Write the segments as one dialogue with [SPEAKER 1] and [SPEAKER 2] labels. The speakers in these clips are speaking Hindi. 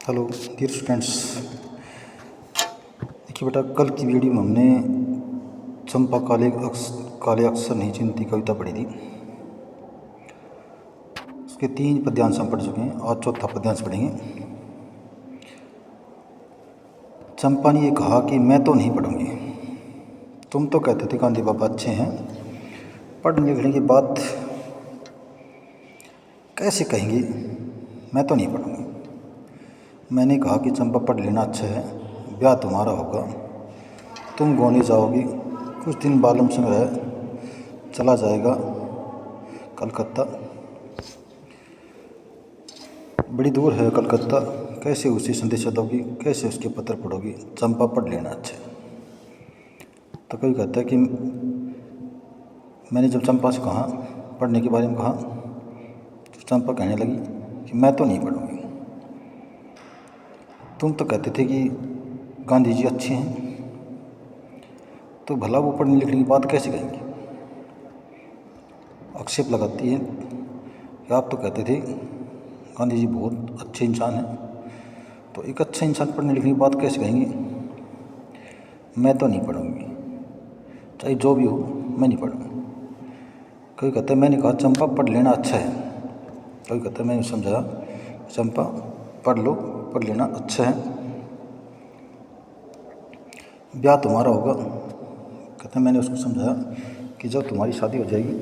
[SPEAKER 1] Hello dear students. देखिए बेटा, कल की वीडियो में हमने चंपा काले अक्षर नहीं चिन्हती कविता पढ़ी थी। उसके 3 पद्यांश हम पढ़ चुके हैं, आज चौथा पद्यांश पढ़ेंगे। चंपा ने ये कहा कि मैं तो नहीं पढ़ूंगी। तुम तो कहते थे गांधी बाबा अच्छे हैं, पढ़ने लिखने की बात कैसे कहेंगी, मैं तो नहीं पढ़ूंगी। मैंने कहा कि चंपा पढ़ लेना अच्छा है, ब्याह तुम्हारा होगा, तुम गोने जाओगी, कुछ दिन बालम संग रह चला जाएगा कलकत्ता। बड़ी दूर है कलकत्ता, कैसे उसे संदेशा दोगी, कैसे उसके पत्र पढ़ोगी, चंपा पढ़ लेना अच्छा है। तो कोई कहता है कि मैंने जब चंपा से कहा, पढ़ने के बारे में कहा, तो चंपा कहने लगी कि मैं तो नहीं पढ़ूंगी। तुम तो कहते थे कि गांधी जी अच्छे हैं, तो भला वो पढ़ने लिखने की बात कैसे कहेंगे। आक्षेप लगाती है कि आप तो कहते थे गांधी जी बहुत अच्छे इंसान हैं, तो एक अच्छा इंसान पढ़ने लिखने की बात कैसे कहेंगे। मैं तो नहीं पढ़ूंगी, चाहे जो भी हो, मैं नहीं पढ़ूंगी। कोई कहता है मैंने कहा चंपा पढ़ लेना अच्छा है, कोई कहता है मैंने समझाया चंपा पढ़ लो, पढ़ लेना अच्छा है, ब्याह तुम्हारा होगा। कहते हैं मैंने उसको समझाया कि जब तुम्हारी शादी हो जाएगी,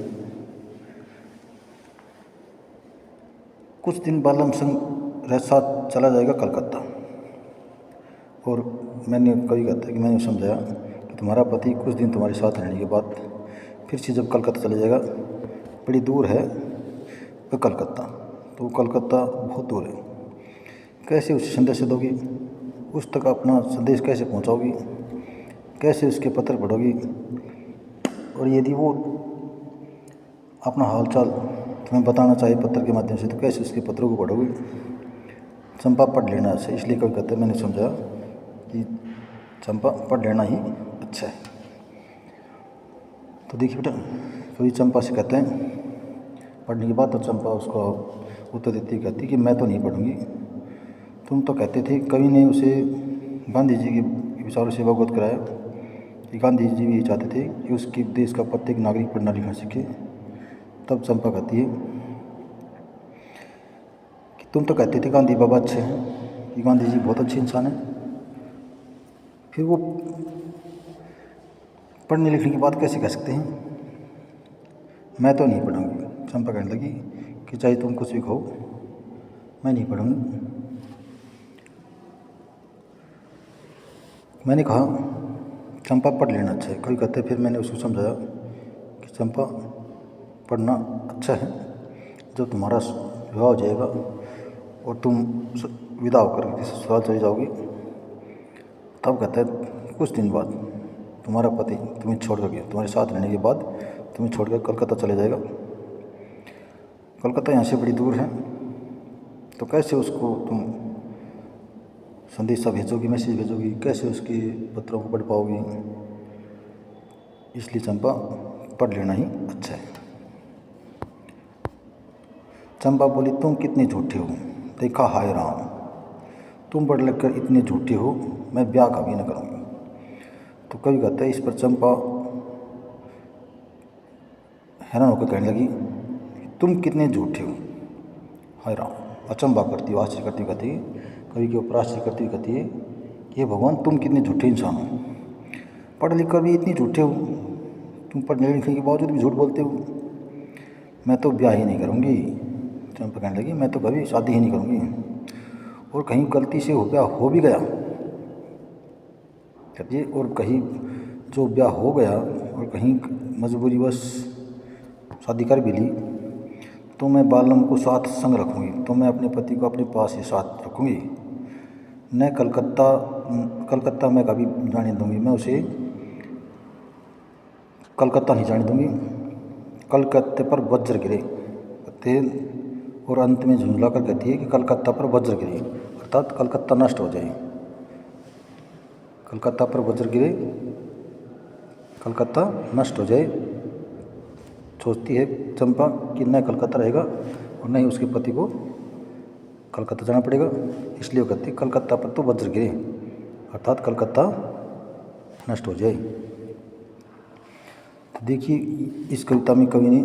[SPEAKER 1] कुछ दिन बालम संग रह साथ चला जाएगा कलकत्ता। और मैंने कभी कहता है कि मैंने समझाया कि तुम्हारा पति कुछ दिन तुम्हारे साथ रहने के बाद फिर से जब कलकत्ता चले जाएगा, बड़ी दूर है वह कलकत्ता, तो कलकत्ता बहुत दूर है, कैसे उसे संदेश दोगी, उस तक अपना संदेश कैसे पहुंचाओगी, कैसे उसके पत्र पढ़ोगी, और यदि वो अपना हालचाल तुम्हें बताना चाहिए पत्र के माध्यम से, तो कैसे उसके पत्रों को पढ़ोगी। चंपा पढ़ लेना अच्छा है। इसलिए कभी कहते हैं मैंने समझा कि चंपा पढ़ लेना ही अच्छा है। तो देखिए बेटा, कभी चंपा से कहते हैं पढ़ने की बात, तो चंपा उसको उत्तर देती कहती कि मैं तो नहीं पढ़ूंगी। तुम तो कहते थे, कवि ने उसे गांधी जी के विचारों से अवगत कराया कि गांधी जी भी चाहते थे कि उसके देश का प्रत्येक नागरिक पढ़ना लिखना सीखे। तब चंपा कहती है कि तुम तो कहते थे गांधी बाबा अच्छे हैं, कि गांधी जी बहुत अच्छे इंसान हैं, फिर वो पढ़ने लिखने की बात कैसे कह सकते हैं। मैं तो नहीं पढ़ूंगी। चंपा कहने लगी कि चाहे तुम कुछ भी कहो, मैं नहीं पढ़ूंगी। मैंने कहा चंपा पढ़ लेना अच्छा है। कोई कहते फिर मैंने उसको समझाया कि चंपा पढ़ना अच्छा है, जब तुम्हारा विवाह हो जाएगा और तुम विदा होकर किसी ससुराल चली जाओगी, तब कहता है कुछ दिन बाद तुम्हारा पति तुम्हें छोड़ कर गया, तुम्हारे साथ रहने के बाद तुम्हें छोड़कर कलकत्ता चले जाएगा। कलकत्ता यहाँ से बड़ी दूर है, तो कैसे उसको तुम संदेशा भेजोगी, मैसेज भेजोगी, कैसे उसके पत्रों को पढ़ पाओगी। इसलिए चंपा पढ़ लेना ही अच्छा है। चंपा बोली तुम कितने झूठे हो, देखा हाय राम, तुम पढ़ लिख कर इतने झूठे हो, मैं ब्याह कभी न करूँगी। तो कभी कहता है इस पर चंपा हैरान होकर कहने लगी तुम कितने झूठे हो, हाय राम। अचंबा करती हुई, आश्चर्य करती हुई कहती है, कवि के ऊपर आश्चर्य करती हुई कहती है ये भगवान तुम कितने झूठे इंसान हो, पढ़ लिख कर भी इतने झूठे हो, तुम पढ़ने लिखने के बावजूद भी झूठ बोलते हो। मैं तो ब्याह ही नहीं करूँगी। चंपा कहने लगी मैं तो कभी शादी ही नहीं करूँगी, और कहीं गलती से ब्याह हो भी गया, कहती है, और कहीं जो ब्याह हो गया और कहीं मजबूरीवश शादी कर भी ली, तो मैं बालम को साथ संग रखूँगी, तो मैं अपने पति को अपने पास ही साथ रखूँगी, न कलकत्ता मैं कभी जाने दूँगी, मैं उसे कलकत्ता नहीं जाने दूँगी। कलकत्ते पर वज्र गिरे कहते, और अंत में झुंझला कर कहती है कि कलकत्ता पर वज्र गिरे, अर्थात कलकत्ता नष्ट हो जाए। कलकत्ता पर वज्र गिरे, कलकत्ता नष्ट हो जाए। सोचती है चंपा कि न कलकत्ता रहेगा और न ही उसके पति को कलकत्ता जाना पड़ेगा, इसलिए वो कहती है कलकत्ता पर तो वज्र गिरे, अर्थात कलकत्ता नष्ट हो जाए। तो देखिए इस कविता में कवि ने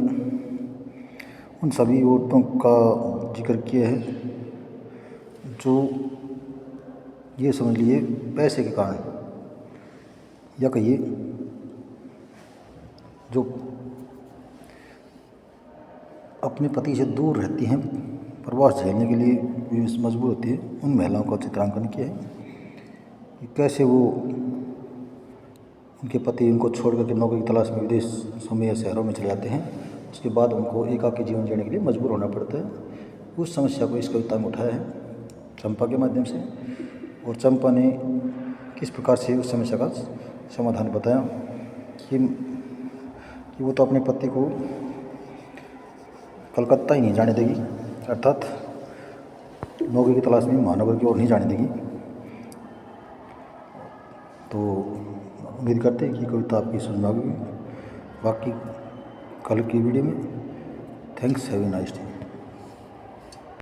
[SPEAKER 1] उन सभी औरतों का जिक्र किया है जो ये समझ लिए पैसे के कारण, या कहिए जो अपने पति से दूर रहती हैं, प्रवास झेलने के लिए मजबूर होती है, उन महिलाओं का चित्रांकन किया है कि कैसे वो उनके पति उनको छोड़ करके नौकरी की तलाश में विदेशों में या शहरों में चले जाते हैं, उसके बाद उनको एकाकी जीवन जीने के लिए मजबूर होना पड़ता है। उस समस्या को इस कविता में उठाया है चंपा के माध्यम से, और चंपा ने किस प्रकार से उस समस्या का समाधान बताया कि वो तो अपने पति को कलकत्ता ही नहीं जाने देगी, अर्थात नौकरी की तलाश में महानगर की ओर नहीं जाने देगी। तो उम्मीद करते हैं कि कविता आपकी समझ में आ गई। बाकी कल की वीडियो में thanks, have a nice day.